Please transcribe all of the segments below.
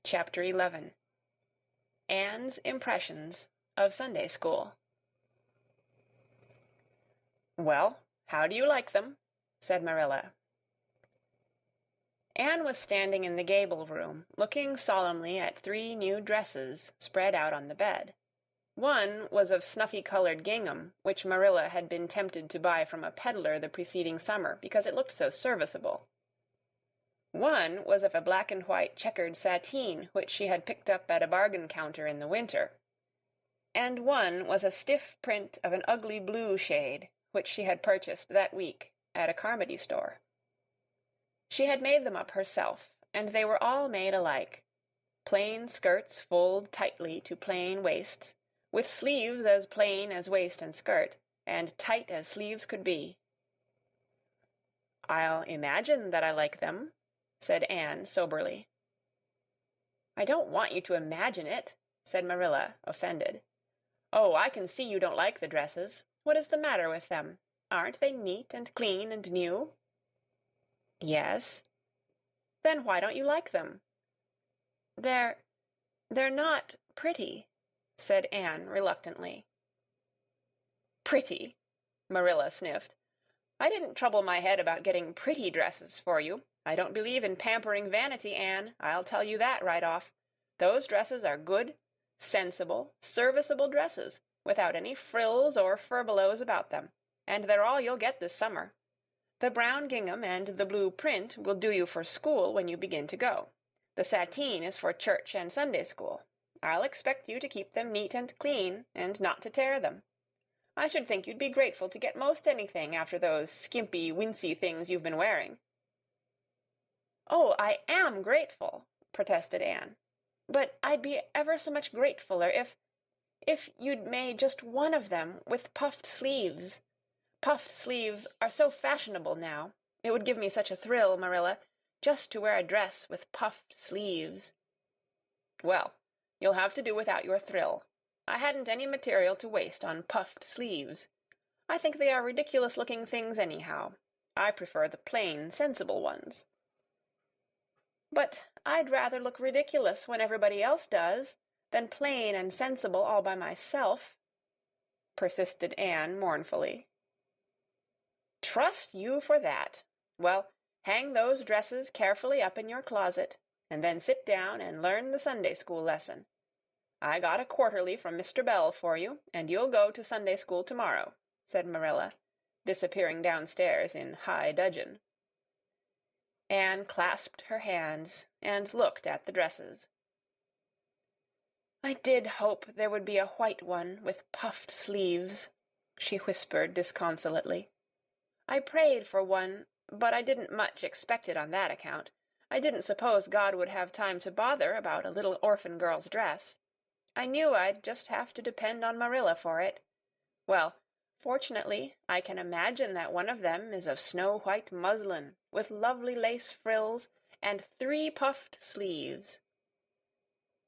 Chapter 11. Anne's Impressions of Sunday School. "Well, how do you like them?" said Marilla. Anne was standing in the gable room, looking solemnly at 3 new dresses spread out on the bed. One was of snuffy-colored gingham, which Marilla had been tempted to buy from a peddler the preceding summer because it looked so serviceable. One was of a black and white checkered sateen, which she had picked up at a bargain counter in the winter, and one was a stiff print of an ugly blue shade, which she had purchased that week at a Carmody store. She had made them up herself, and they were all made alike. Plain skirts fulled tightly to plain waists, with sleeves as plain as waist and skirt, and tight as sleeves could be. "I'll imagine that I like them," said Anne soberly. "I don't want you to imagine it," said Marilla, offended. "Oh, I can see you don't like the dresses. What is the matter with them? Aren't they neat and clean and new?" "Yes." "Then why don't you like them?" They're not pretty," said Anne reluctantly. "Pretty!" Marilla sniffed. "I didn't trouble my head about getting pretty dresses for you. I don't believe in pampering vanity, Anne, I'll tell you that right off. Those dresses are good, sensible, serviceable dresses, without any frills or furbelows about them, and they're all you'll get this summer. The brown gingham and the blue print will do you for school when you begin to go. The sateen is for church and Sunday school. I'll expect you to keep them neat and clean, and not to tear them. I should think you'd be grateful to get most anything after those skimpy, wincey things you've been wearing." "Oh, I am grateful," protested Anne. "But I'd be ever so much gratefuler if you'd made just one of them with puffed sleeves. Puffed sleeves are so fashionable now. It would give me such a thrill, Marilla, just to wear a dress with puffed sleeves." "Well, you'll have to do without your thrill. I hadn't any material to waste on puffed sleeves. I think they are ridiculous-looking things anyhow. I prefer the plain, sensible ones." "But I'd rather look ridiculous when everybody else does than plain and sensible all by myself," persisted Anne mournfully. "Trust you for that. Well, hang those dresses carefully up in your closet, and then sit down and learn the Sunday school lesson. I got a quarterly from Mr. Bell for you, and you'll go to Sunday school tomorrow," said Marilla, disappearing downstairs in high dudgeon. Anne clasped her hands and looked at the dresses. "I did hope there would be a white one with puffed sleeves," she whispered disconsolately. "I prayed for one, but I didn't much expect it on that account. I didn't suppose God would have time to bother about a little orphan girl's dress. I knew I'd just have to depend on Marilla for it. Well, fortunately, I can imagine that one of them is of snow-white muslin, with lovely lace frills and 3 puffed sleeves."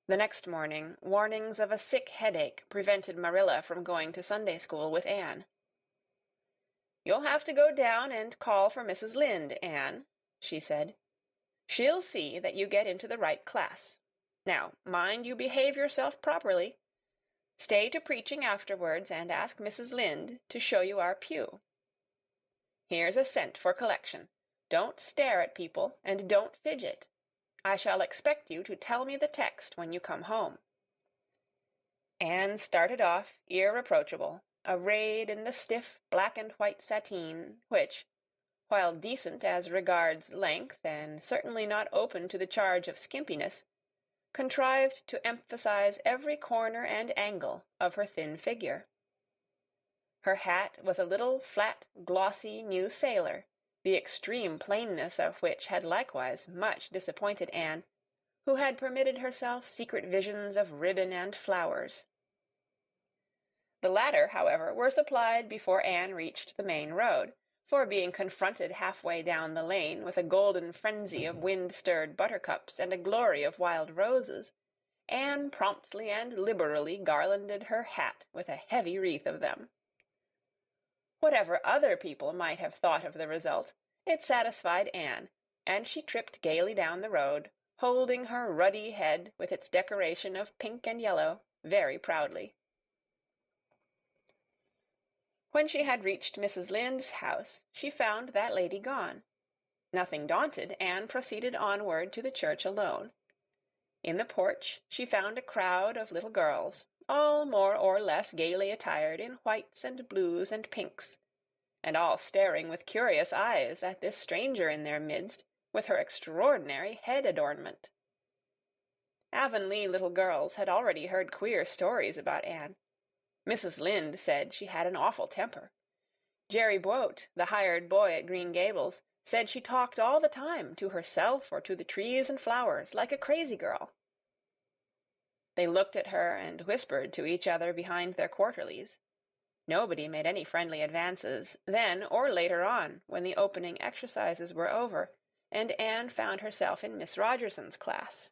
The next morning, warnings of a sick headache prevented Marilla from going to Sunday school with Anne. "You'll have to go down and call for Mrs. Lynde, Anne," she said. "She'll see that you get into the right class. Now, mind you behave yourself properly. Stay to preaching afterwards and ask Mrs. Lynde to show you our pew. Here's a cent for collection. Don't stare at people, and don't fidget. I shall expect you to tell me the text when you come home." Anne started off irreproachable, arrayed in the stiff black and white sateen, which, while decent as regards length and certainly not open to the charge of skimpiness, contrived to emphasize every corner and angle of her thin figure. Her hat was a little flat, glossy new sailor, the extreme plainness of which had likewise much disappointed Anne, who had permitted herself secret visions of ribbon and flowers. The latter, however, were supplied before Anne reached the main road, for being confronted halfway down the lane with a golden frenzy of wind-stirred buttercups and a glory of wild roses, Anne promptly and liberally garlanded her hat with a heavy wreath of them. Whatever other people might have thought of the result, it satisfied Anne, and she tripped gaily down the road, holding her ruddy head with its decoration of pink and yellow very proudly. When she had reached Mrs. Lynde's house, she found that lady gone. Nothing daunted, Anne proceeded onward to the church alone. In the porch she found a crowd of little girls, all more or less gaily attired in whites and blues and pinks, and all staring with curious eyes at this stranger in their midst, with her extraordinary head adornment. Avonlea little girls had already heard queer stories about Anne. Mrs. Lynde said she had an awful temper. Jerry Boute, the hired boy at Green Gables, said she talked all the time, to herself or to the trees and flowers, like a crazy girl. They looked at her and whispered to each other behind their quarterlies. Nobody made any friendly advances, then or later on, when the opening exercises were over, and Anne found herself in Miss Rogerson's class.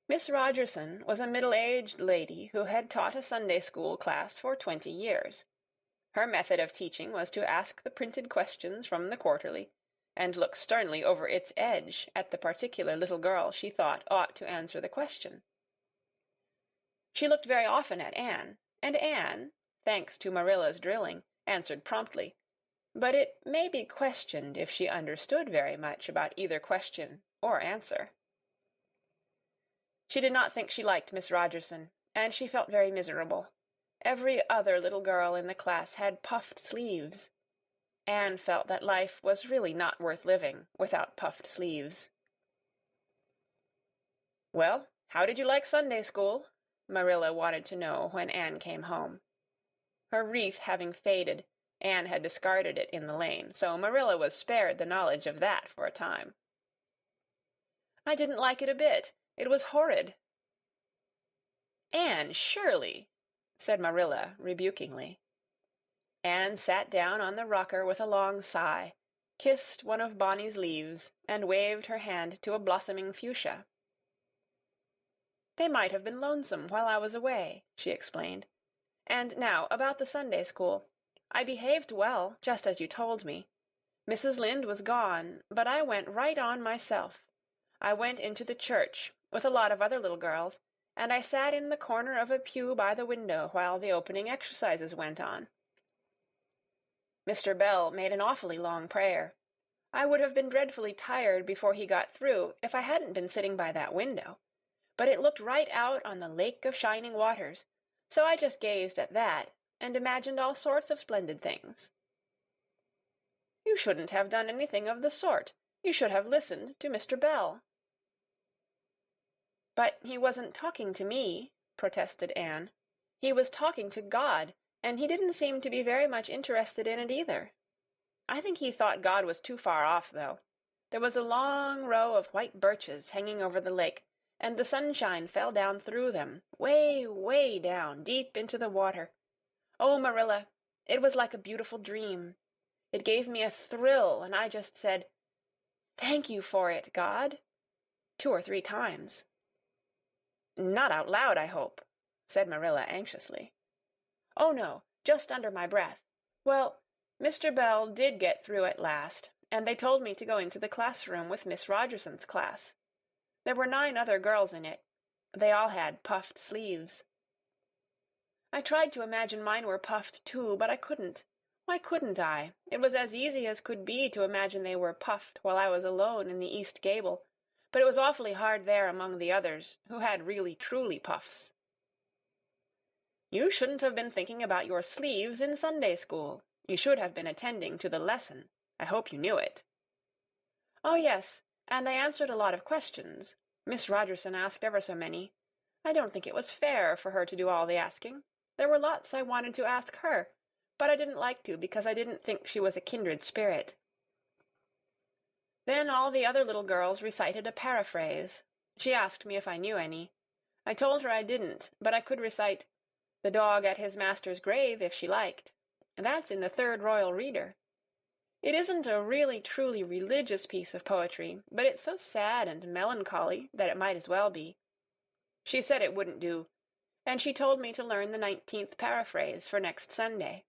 Miss Rogerson was a middle-aged lady who had taught a Sunday-school class for 20 years. Her method of teaching was to ask the printed questions from the quarterly, and look sternly over its edge at the particular little girl she thought ought to answer the question. She looked very often at Anne, and Anne, thanks to Marilla's drilling, answered promptly, but it may be questioned if she understood very much about either question or answer. She did not think she liked Miss Rogerson, and she felt very miserable. Every other little girl in the class had puffed sleeves. Anne felt that life was really not worth living without puffed sleeves. "Well, how did you like Sunday school?" Marilla wanted to know when Anne came home. Her wreath having faded, Anne had discarded it in the lane, so Marilla was spared the knowledge of that for a time. "I didn't like it a bit. It was horrid." "Anne Shirley," said Marilla rebukingly. Anne sat down on the rocker with a long sigh, kissed one of Bonny's leaves, and waved her hand to a blossoming fuchsia. "They might have been lonesome while I was away," she explained. "And now about the Sunday school. I behaved well, just as you told me. Mrs. Lynde was gone, but I went right on myself. I went into the church with a lot of other little girls, and I sat in the corner of a pew by the window while the opening exercises went on. Mr. Bell made an awfully long prayer. I would have been dreadfully tired before he got through if I hadn't been sitting by that window, but it looked right out on the lake of shining waters, so I just gazed at that and imagined all sorts of splendid things." "You shouldn't have done anything of the sort. You should have listened to Mr. Bell." "But he wasn't talking to me," protested Anne. "He was talking to God, and he didn't seem to be very much interested in it either. I think he thought God was too far off, though. There was a long row of white birches hanging over the lake, and the sunshine fell down through them, way, way down, deep into the water. Oh, Marilla, it was like a beautiful dream. It gave me a thrill, and I just said, 'Thank you for it, God,' 2 or 3 times. "Not out loud, I hope," said Marilla anxiously. "Oh, no, just under my breath. Well, Mr. Bell did get through at last, and they told me to go into the classroom with Miss Rogerson's class. There were 9 other girls in it. They all had puffed sleeves. I tried to imagine mine were puffed, too, but I couldn't. Why couldn't I? It was as easy as could be to imagine they were puffed while I was alone in the east gable, but it was awfully hard there among the others, who had really truly puffs." "You shouldn't have been thinking about your sleeves in Sunday school. You should have been attending to the lesson. I hope you knew it." "Oh, yes, and I answered a lot of questions. Miss Rogerson asked ever so many. I don't think it was fair for her to do all the asking. There were lots I wanted to ask her, but I didn't like to because I didn't think she was a kindred spirit." Then all the other little girls recited a paraphrase. She asked me if I knew any. I told her I didn't, but I could recite "The Dog at His Master's Grave" if she liked. That's in the Third Royal Reader. It isn't a really truly religious piece of poetry, but it's so sad and melancholy that it might as well be. She said it wouldn't do, and she told me to learn the 19th paraphrase for next Sunday.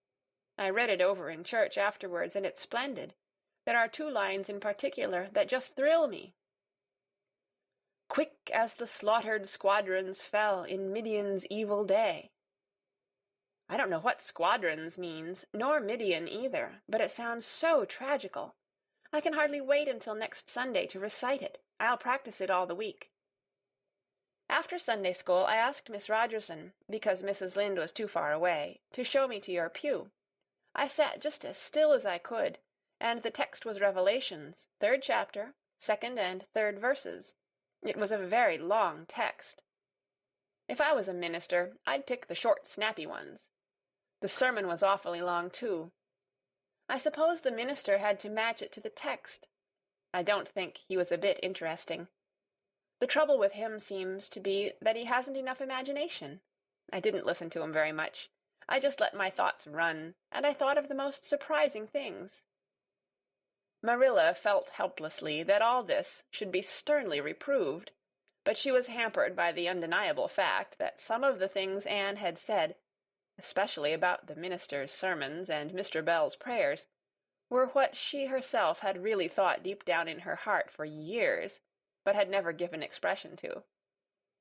I read it over in church afterwards, and it's splendid. There are 2 lines in particular that just thrill me. Quick as the slaughtered squadrons fell in Midian's evil day. I don't know what squadrons means, nor Midian either, but it sounds so tragical. I can hardly wait until next Sunday to recite it. I'll practice it all the week. After Sunday school, I asked Miss Rogerson, because Mrs. Lynde was too far away, to show me to your pew. I sat just as still as I could, and the text was Revelations, 3rd chapter, 2nd and 3rd verses. It was a very long text. If I was a minister, I'd pick the short, snappy ones. The sermon was awfully long, too. I suppose the minister had to match it to the text. I don't think he was a bit interesting. The trouble with him seems to be that he hasn't enough imagination. I didn't listen to him very much. I just let my thoughts run, and I thought of the most surprising things. Marilla felt helplessly that all this should be sternly reproved, but she was hampered by the undeniable fact that some of the things Anne had said, especially about the minister's sermons and Mr. Bell's prayers, were what she herself had really thought deep down in her heart for years, but had never given expression to.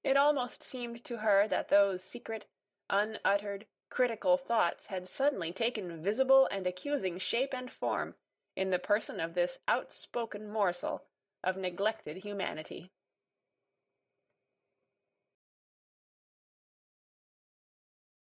It almost seemed to her that those secret, unuttered, critical thoughts had suddenly taken visible and accusing shape and form in the person of this outspoken morsel of neglected humanity.